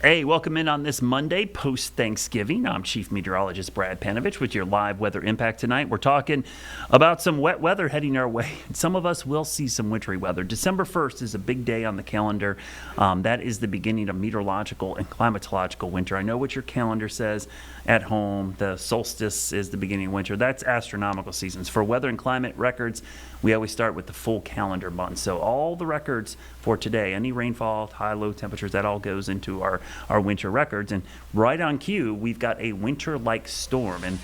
Hey, welcome in on this Monday post-Thanksgiving. I'm Chief Meteorologist Brad Panovich with your live weather impact tonight. We're talking about some wet weather heading our way. Some of us will see some wintry weather. December 1st is a big day on the calendar. That is the beginning of meteorological and climatological winter. I know what your calendar says at home. The solstice is the beginning of winter. That's astronomical seasons. For weather and climate records, we always start with the full calendar month. So all the records for today, any rainfall, high, low temperatures, that all goes into our winter records. And right on cue, we've got a winter-like storm. And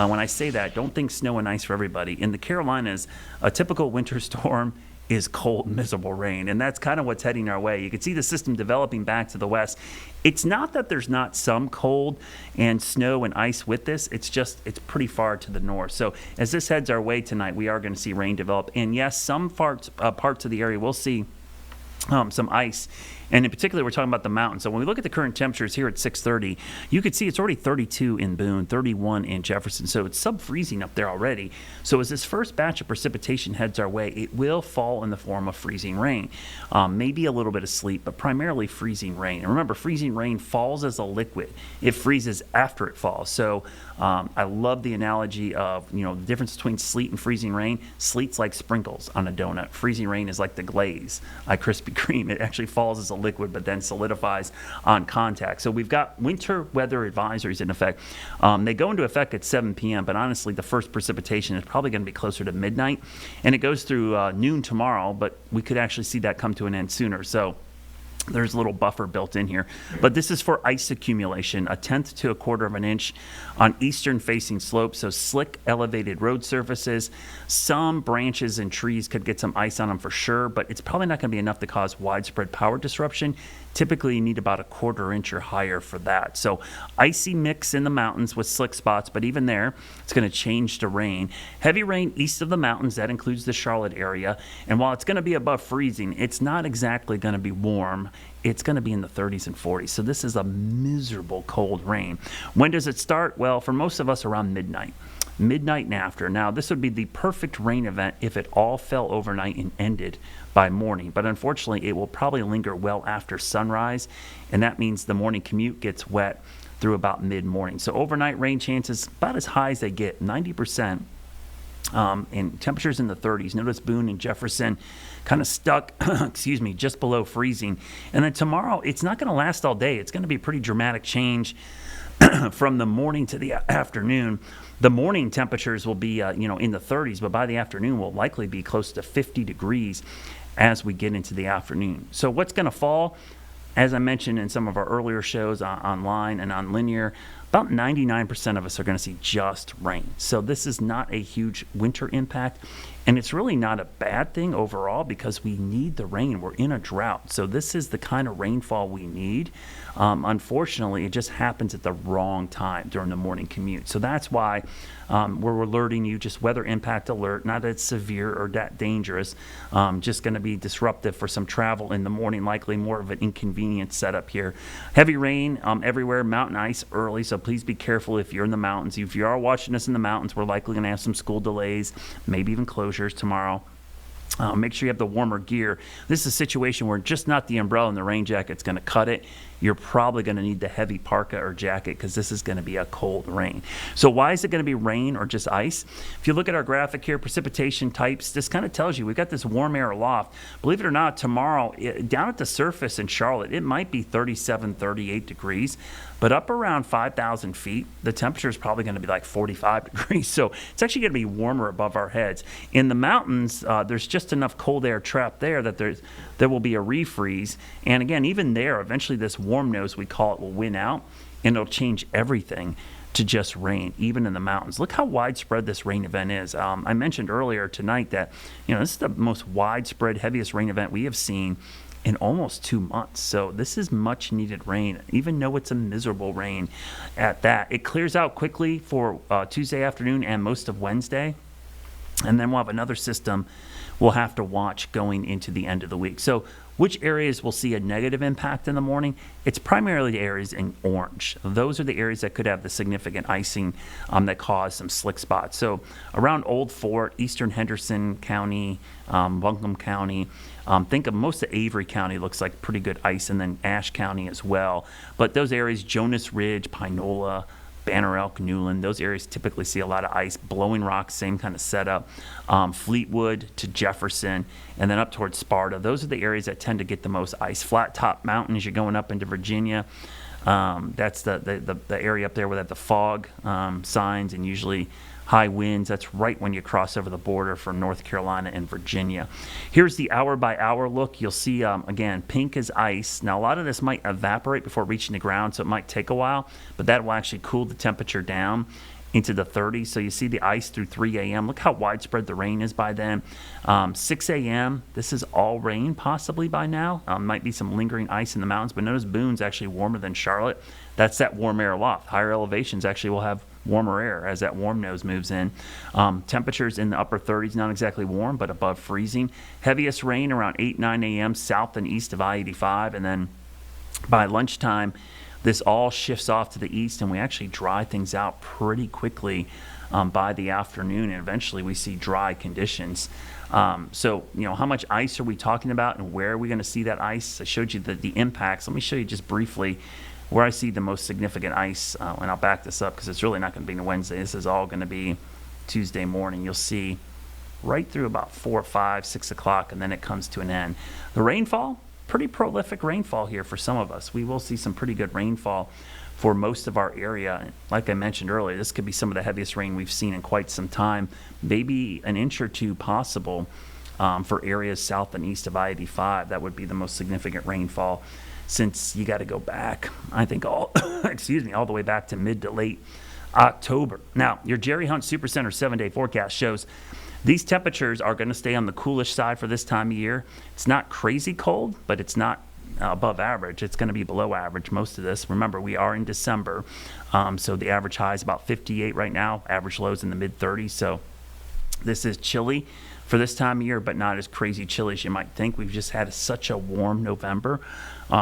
when I say that, don't think snow and ice for everybody. In the Carolinas, a typical winter storm is cold, miserable rain. And that's kind of what's heading our way. You can see the system developing back to the west. It's not that there's not some cold and snow and ice with this. It's just, it's pretty far to the north. So as this heads our way tonight, we are going to see rain develop. And yes, some parts of the area will see some ice. And in particular, we're talking about the mountains. So when we look at the current temperatures here at 6:30, you can see it's already 32 in Boone, 31 in Jefferson. So it's sub-freezing up there already. So as this first batch of precipitation heads our way, it will fall in the form of freezing rain. Maybe a little bit of sleet, but primarily freezing rain. And remember, freezing rain falls as a liquid. It freezes after it falls. So I love the analogy of, the difference between sleet and freezing rain. Sleet's like sprinkles on a donut. Freezing rain is like the glaze on Krispy Kreme. It actually falls as a liquid but then solidifies on contact. So we've got winter weather advisories in effect. They go into effect at 7 p.m., but honestly the first precipitation is probably going to be closer to midnight, and it goes through noon tomorrow, but we could actually see that come to an end sooner. So there's a little buffer built in here. But this is for ice accumulation, 1/10 to 1/4 of an inch on eastern facing slopes, so slick elevated road surfaces. Some branches and trees could get some ice on them for sure, but it's probably not going to be enough to cause widespread power disruption. Typically, you need about 1/4 inch or higher for that. So icy mix in the mountains with slick spots, but even there, it's going to change to rain. Heavy rain east of the mountains, that includes the Charlotte area. And while it's going to be above freezing, it's not exactly going to be warm. It's going to be in the 30s and 40s. So this is a miserable cold rain. When does it start? Well, for most of us, around midnight and after. Now, this would be the perfect rain event if it all fell overnight and ended by morning. But unfortunately, it will probably linger well after sunrise, and that means the morning commute gets wet through about mid-morning. So overnight rain chances about as high as they get, 90%. And temperatures in the 30s. Notice Boone and Jefferson kind of stuck, just below freezing. And then tomorrow, it's not going to last all day. It's going to be a pretty dramatic change from the morning to the afternoon. The morning temperatures will be, in the 30s, but by the afternoon will likely be close to 50 degrees as we get into the afternoon. So what's going to fall? As I mentioned in some of our earlier shows online and on linear, about 99% of us are going to see just rain. So this is not a huge winter impact, and it's really not a bad thing overall because we need the rain. We're in a drought. So this is the kind of rainfall we need. Unfortunately, it just happens at the wrong time during the morning commute. So that's why we're alerting you, just weather impact alert, not that it's severe or that dangerous, just going to be disruptive for some travel in the morning, likely more of an inconvenient setup here. Heavy rain everywhere, mountain ice early, so please be careful if you're in the mountains. If you are watching us in the mountains, we're likely going to have some school delays, maybe even closures tomorrow. Make sure you have the warmer gear. This is a situation where just not the umbrella and the rain jacket is going to cut it. You're probably going to need the heavy parka or jacket because this is going to be a cold rain. So why is it going to be rain or just ice? If you look at our graphic here, precipitation types, this kind of tells you we've got this warm air aloft. Believe it or not, tomorrow, down at the surface in Charlotte, it might be 37, 38 degrees. But up around 5,000 feet, the temperature is probably going to be like 45 degrees. So it's actually going to be warmer above our heads. In the mountains, there's just enough cold air trapped there that there will be a refreeze. And again, even there, eventually this warm nose, we call it, will win out, and it'll change everything to just rain, even in the mountains. Look how widespread this rain event is. I mentioned earlier tonight that this is the most widespread, heaviest rain event we have seen in almost 2 months. So this is much needed rain, even though it's a miserable rain at that. It clears out quickly for Tuesday afternoon and most of Wednesday. And then we'll have another system we'll have to watch going into the end of the week. So Which areas will see a negative impact in the morning? It's primarily the areas in orange. Those are the areas that could have the significant icing that cause some slick spots. So around Old Fort, eastern Henderson County, Buncombe County, think of most of Avery County looks like pretty good ice, and then Ashe County as well. But those areas, Jonas Ridge, Pinola, Banner Elk, Newland, those areas typically see a lot of ice. Blowing Rock, same kind of setup. Fleetwood to Jefferson, and then up towards Sparta. Those are the areas that tend to get the most ice. Flat Top Mountains, you're going up into Virginia. That's the area up there where they have the fog signs and usually high winds. That's right when you cross over the border from North Carolina and Virginia. Here's the hour-by-hour look. You'll see, again, pink is ice. Now, a lot of this might evaporate before reaching the ground, so it might take a while, but that will actually cool the temperature down into the 30s. So you see the ice through 3 a.m. Look how widespread the rain is by then. 6 a.m., this is all rain possibly by now. Might be some lingering ice in the mountains, but notice Boone's actually warmer than Charlotte. That's that warm air loft. Higher elevations actually will have warmer air as that warm nose moves in. Temperatures in the upper 30s, not exactly warm, but above freezing. Heaviest rain around 8, 9 a.m. south and east of I-85, and then by lunchtime, this all shifts off to the east, and we actually dry things out pretty quickly by the afternoon, and eventually we see dry conditions. So, how much ice are we talking about, and where are we going to see that ice? I showed you the impacts. Let me show you just briefly where I see the most significant ice, and I'll back this up because it's really not going to be Wednesday. This is all going to be Tuesday morning. You'll see right through about 4, 5, 6 o'clock, and then it comes to an end. The rainfall, pretty prolific rainfall here for some of us. We will see some pretty good rainfall for most of our area. Like I mentioned earlier, this could be some of the heaviest rain we've seen in quite some time, maybe an inch or two possible for areas south and east of I-85. That would be the most significant rainfall, since you got to go back, I think all the way back to mid to late October. Now, your Jerry Hunt Supercenter 7-day forecast shows these temperatures are going to stay on the coolish side for this time of year. It's not crazy cold, but it's not above average. It's going to be below average most of this. Remember, we are in December, so the average high is about 58 right now. Average low is in the mid-30s, so this is chilly for this time of year, but not as crazy chilly as you might think. We've just had such a warm November,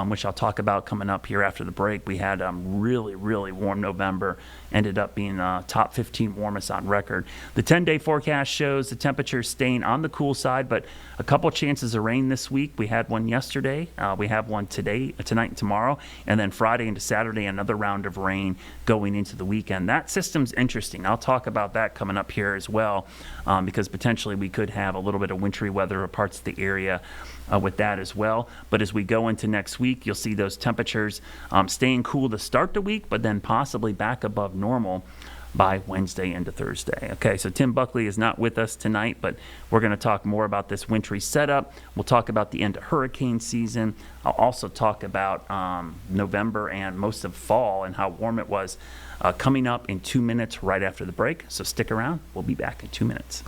which I'll talk about coming up here after the break. We had really, really warm November, ended up being top 15 warmest on record. The 10-day forecast shows the temperature staying on the cool side, but a couple chances of rain this week. We had one yesterday. We have one tonight and tomorrow, and then Friday into Saturday, another round of rain going into the weekend. That system's interesting. I'll talk about that coming up here as well, because potentially we could have a little bit of wintry weather or parts of the area with that as well. But as we go into next week, you'll see those temperatures staying cool to start the week, but then possibly back above normal by Wednesday into Thursday. Okay, so Tim Buckley is not with us tonight, but we're going to talk more about this wintry setup. We'll talk about the end of hurricane season. I'll also talk about November and most of fall and how warm it was coming up in 2 minutes right after the break. So stick around. We'll be back in 2 minutes.